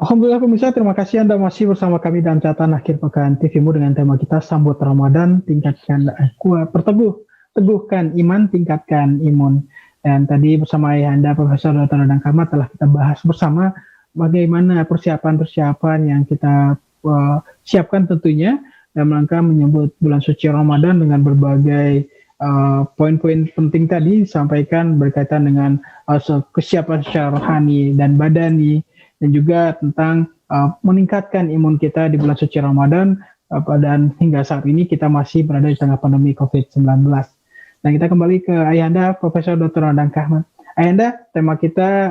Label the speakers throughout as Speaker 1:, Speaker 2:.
Speaker 1: Alhamdulillah pemirsa, terima kasih Anda masih bersama kami dalam catatan akhir pekan TVmu dengan tema kita sambut Ramadan, tingkatkan kuat, teguhkan iman, tingkatkan imun. Dan tadi bersama ayah Anda, Profesor Dr. Dadang Kahmat, telah kita bahas bersama bagaimana persiapan-persiapan yang kita siapkan tentunya dalam rangka menyambut bulan suci Ramadan dengan berbagai poin-poin penting tadi disampaikan berkaitan dengan kesiapan secara rohani dan badani, dan juga tentang meningkatkan imun kita di bulan suci Ramadan, dan hingga saat ini kita masih berada di tengah pandemi COVID-19. Dan kita kembali ke Ayanda, Profesor Dr. Dadang Kahmat. Ayanda, tema kita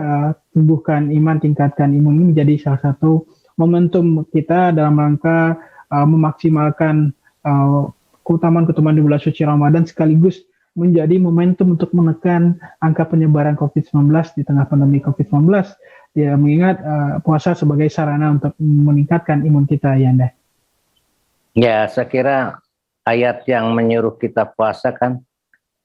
Speaker 1: tumbuhkan iman, tingkatkan imun ini menjadi salah satu momentum kita dalam rangka memaksimalkan keutamaan-keutamaan di bulan suci Ramadan, sekaligus menjadi momentum untuk menekan angka penyebaran COVID-19 di tengah pandemi COVID-19. Ya, mengingat puasa sebagai sarana untuk meningkatkan imun kita, ya Anda.
Speaker 2: Ya, saya kira ayat yang menyuruh kita puasa kan,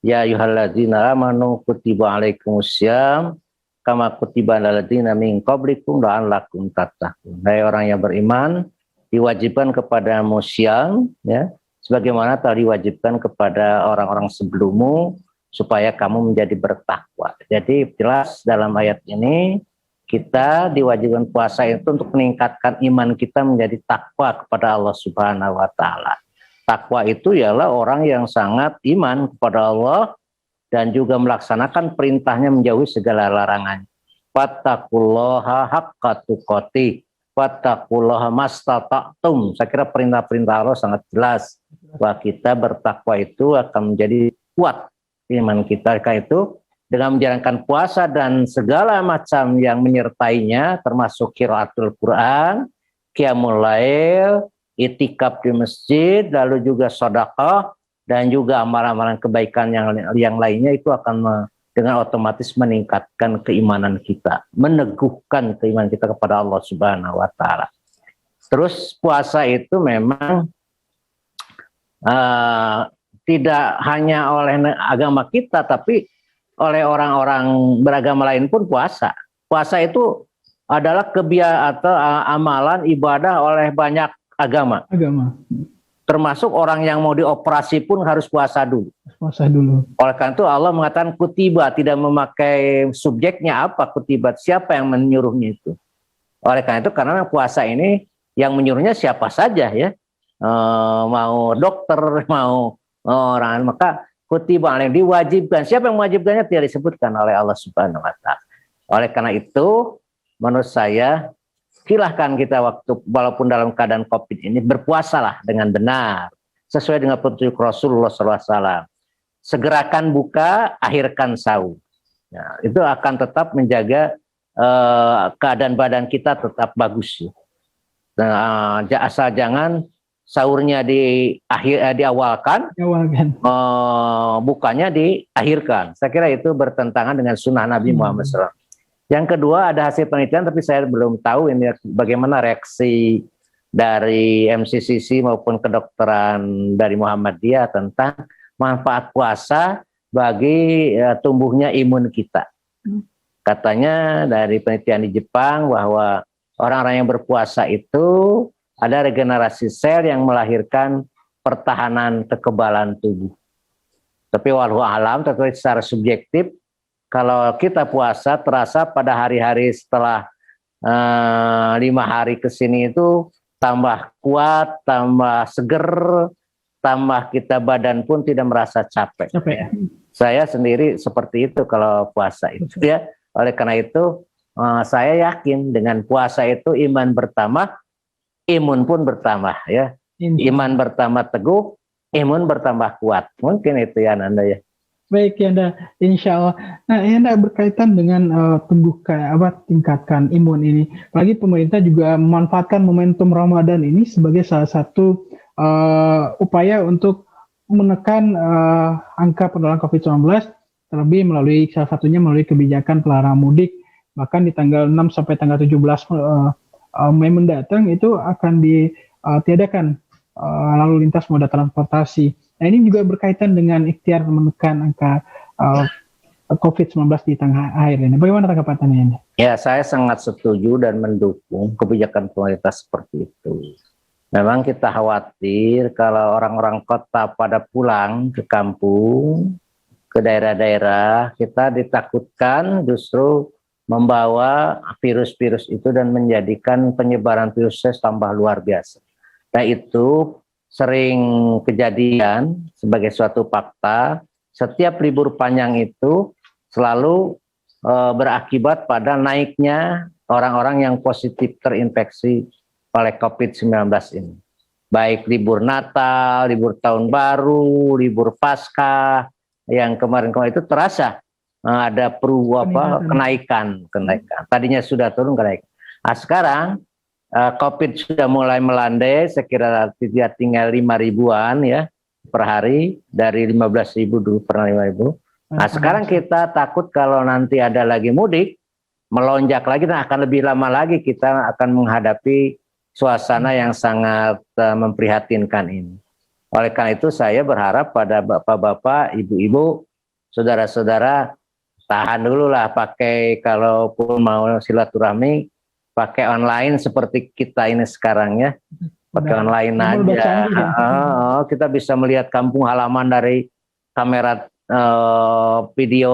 Speaker 2: ya ayyuhalladzina amanu kutiba alaikumussyam kama kutiba alal ladzina min qablikum la'allakum tattaqun. Hai orang yang beriman, diwajibkan kepada musyam, ya, sebagaimana telah diwajibkan kepada orang-orang sebelummu supaya kamu menjadi bertakwa. Jadi jelas dalam ayat ini kita diwajibkan puasa itu untuk meningkatkan iman kita menjadi takwa kepada Allah Subhanahu wa taala. Takwa itu ialah orang yang sangat iman kepada Allah dan juga melaksanakan perintahnya, menjauhi segala larangan. Wattaqullaha haqqa tuqatih, wattaqullaha mastata'tum. Saya kira perintah-perintah Allah sangat jelas bahwa kita bertakwa itu akan menjadi kuat iman kita. Karena itu dengan menjalankan puasa dan segala macam yang menyertainya, termasuk qiraatul Quran, qiyamul lail, itikaf di masjid, lalu juga sedekah dan juga amalan-amalan kebaikan yang lainnya, itu akan dengan otomatis meningkatkan keimanan kita, meneguhkan keimanan kita kepada Allah Subhanahu wa taala. Terus puasa itu memang tidak hanya oleh agama kita, tapi oleh orang-orang beragama lain pun puasa. Puasa itu adalah atau amalan ibadah oleh banyak agama. Termasuk orang yang mau dioperasi pun harus puasa dulu. Oleh karena itu Allah mengatakan kutiba, tidak memakai subjeknya apa kutiba, siapa yang menyuruhnya itu. Oleh karena itu, karena puasa ini yang menyuruhnya siapa saja, ya, mau dokter, mau orang, maka kutiba alaihim, diwajibkan. Siapa yang mewajibkannya tidak disebutkan oleh Allah Subhanahu wa taala. Oleh karena itu, menurut saya silahkan kita walaupun dalam keadaan Covid ini berpuasalah dengan benar sesuai dengan petunjuk Rasulullah SAW. Segerakan buka, akhirkan sahur. Nah, itu akan tetap menjaga keadaan badan kita tetap bagus. Nah, asal jangan sahurnya diawalkan, bukanya diakhirkan. Saya kira itu bertentangan dengan sunnah Nabi Muhammad SAW. Yang kedua, ada hasil penelitian, tapi saya belum tahu ini bagaimana reaksi dari MCCC maupun kedokteran dari Muhammadiyah tentang manfaat puasa bagi tumbuhnya imun kita. Katanya dari penelitian di Jepang bahwa orang-orang yang berpuasa itu ada regenerasi sel yang melahirkan pertahanan kekebalan tubuh. Tapi wallahu alam, tentu secara subjektif, kalau kita puasa terasa pada hari-hari setelah 5 hari ke sini itu tambah kuat, tambah seger, tambah kita badan pun tidak merasa capek. Ya. Saya sendiri seperti itu kalau puasa itu, ya. Oleh karena itu saya yakin dengan puasa itu iman bertambah, imun pun bertambah, ya. Iman bertambah teguh, imun bertambah kuat. Mungkin itu ya Nanda, ya.
Speaker 1: Baik ya Anda, insya Allah. Nah, Anda berkaitan dengan tingkatkan imun ini. Lagi pemerintah juga memanfaatkan momentum Ramadan ini sebagai salah satu upaya untuk menekan angka penularan COVID-19, terlebih salah satunya melalui kebijakan pelarangan mudik. Bahkan di tanggal 6 sampai tanggal 17 Mei mendatang itu akan ditiadakan lalu lintas moda transportasi. Nah, ini juga berkaitan dengan ikhtiar menekan angka COVID-19 di tanah air ini. Bagaimana tanggapannya ini?
Speaker 2: Ya, saya sangat setuju dan mendukung kebijakan pemerintah seperti itu. Memang kita khawatir kalau orang-orang kota pada pulang ke kampung, ke daerah-daerah, kita ditakutkan justru membawa virus-virus itu dan menjadikan penyebaran virusnya tambah luar biasa. Nah, itu sering kejadian sebagai suatu fakta. Setiap libur panjang itu selalu berakibat pada naiknya orang-orang yang positif terinfeksi oleh COVID-19 ini. Baik libur Natal, libur Tahun Baru, libur Paskah, yang kemarin-kemarin itu terasa ada kenaikan. Tadinya sudah turun kenaikan. Nah, sekarang COVID sudah mulai melandai, sekira tidak tinggal 5.000-an ya per hari, dari 15.000 dulu pernah 5.000. Nah, sekarang kita takut kalau nanti ada lagi mudik, melonjak lagi, dan akan lebih lama lagi kita akan menghadapi suasana yang sangat memprihatinkan ini. Oleh karena itu saya berharap pada bapak-bapak, ibu-ibu, saudara-saudara, tahan dulu lah pakai, kalaupun mau silaturahmi, pakai online seperti kita ini sekarang ya. Pakai online aja. Kita bisa melihat kampung halaman dari kamera video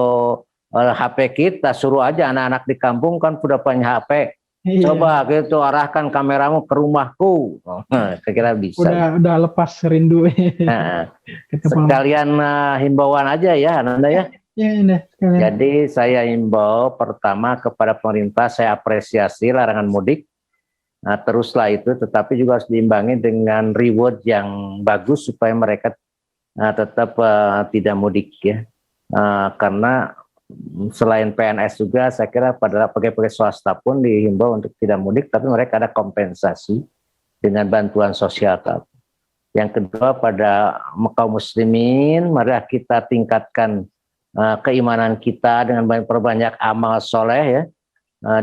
Speaker 2: HP kita. Suruh aja anak-anak di kampung kan sudah punya HP. Coba gitu arahkan kameramu ke rumahku. Kira-kira bisa.
Speaker 1: Udah lepas rindu.
Speaker 2: Sekalian himbauan aja ya Ananda ya. Jadi saya himbau pertama kepada pemerintah, saya apresiasi larangan mudik. Nah, teruslah itu, tetapi juga harus diimbangi dengan reward yang bagus supaya mereka tetap tidak mudik ya. Karena selain PNS juga saya kira pada pegawai swasta pun dihimbau untuk tidak mudik, tapi mereka ada kompensasi dengan bantuan sosial. Yang kedua, pada kaum muslimin, mari kita tingkatkan keimanan kita dengan perbanyak amal soleh ya.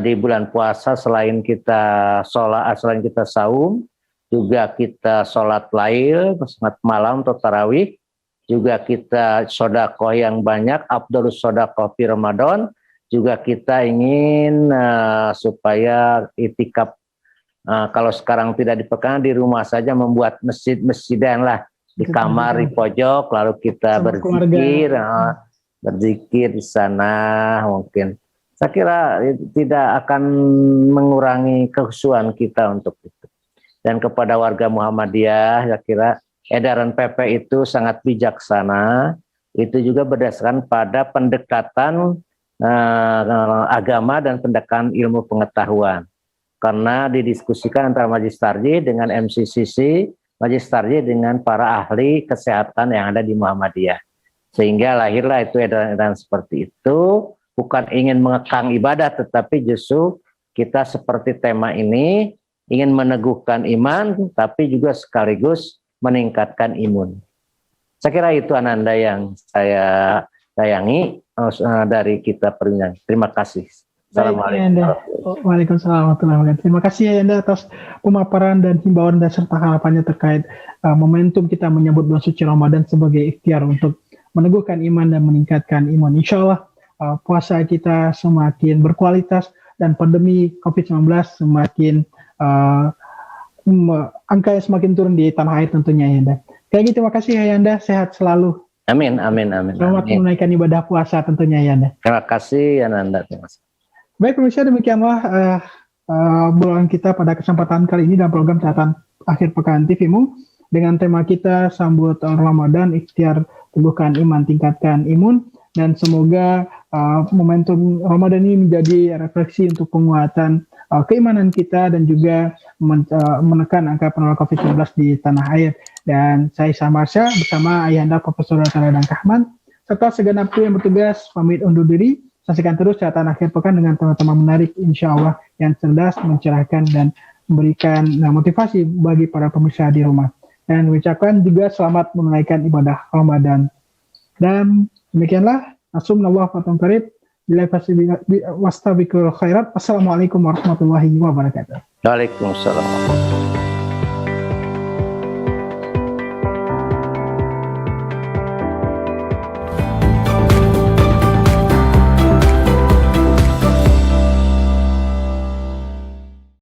Speaker 2: Di bulan puasa selain kita selain kita saum, juga kita sholat lail, sholat malam atau tarawih, juga kita sedekah yang banyak, afdhalus sedekah fi Ramadan, juga kita ingin supaya itikaf, kalau sekarang tidak dipegang di rumah saja, membuat masjid-masjidan lah di kamar, di pojok, lalu kita berzikir di sana. Mungkin saya kira tidak akan mengurangi kekhusyuan kita untuk itu. Dan kepada warga Muhammadiyah, saya kira edaran PP itu sangat bijaksana. Itu juga berdasarkan pada pendekatan agama dan pendekatan ilmu pengetahuan. Karena didiskusikan antara Majelis Tarjih dengan MCCC, Majelis Tarjih dengan para ahli kesehatan yang ada di Muhammadiyah. Sehingga lahirlah itu edaran-edaran seperti itu, bukan ingin mengekang ibadah, tetapi justru kita seperti tema ini, ingin meneguhkan iman, tapi juga sekaligus meningkatkan imun. Saya kira itu Ananda yang saya sayangi dari kita perbincangan. Terima kasih. Assalamualaikum.
Speaker 1: Waalaikumsalam warahmatullahi wabarakatuh. Terima kasih Anda atas pemaparan dan himbauan dan serta harapannya terkait momentum kita menyambut bulan suci Ramadan sebagai ikhtiar untuk meneguhkan iman dan meningkatkan iman. Insya Allah puasa kita semakin berkualitas dan pandemi COVID-19 semakin angkanya semakin turun di tanah air tentunya ya Anda. Kayak gitu, terima kasih ya Anda, sehat selalu.
Speaker 2: Amin, amin, amin.
Speaker 1: Selamat menunaikan ibadah puasa tentunya ya Anda.
Speaker 2: Terima kasih ya Anda. Terima kasih.
Speaker 1: Baik pemirsa, demikianlah obrolan kita pada kesempatan kali ini dalam program catatan akhir pekan TVMU dengan tema kita sambut Ramadan, ikhtiar teguhkan iman, tingkatkan imun, dan semoga momentum Ramadan ini menjadi refleksi untuk penguatan keimanan kita dan juga menekan angka penularan COVID-19 di tanah air. Dan saya Samarsyah bersama Ayahanda Profesor Radang Kahman serta segenap kru yang bertugas pamit undur diri. Saksikan terus catatan akhir pekan dengan tema-tema menarik insya Allah yang cerdas, mencerahkan dan memberikan motivasi bagi para pemirsa di rumah. Dan mengucapkan juga selamat menunaikan ibadah Ramadan. Dan demikianlah Assalamualaikum warahmatullahi wabarakatuh. Wassalamualaikum warahmatullahi wabarakatuh.
Speaker 2: Waalaikumsalam.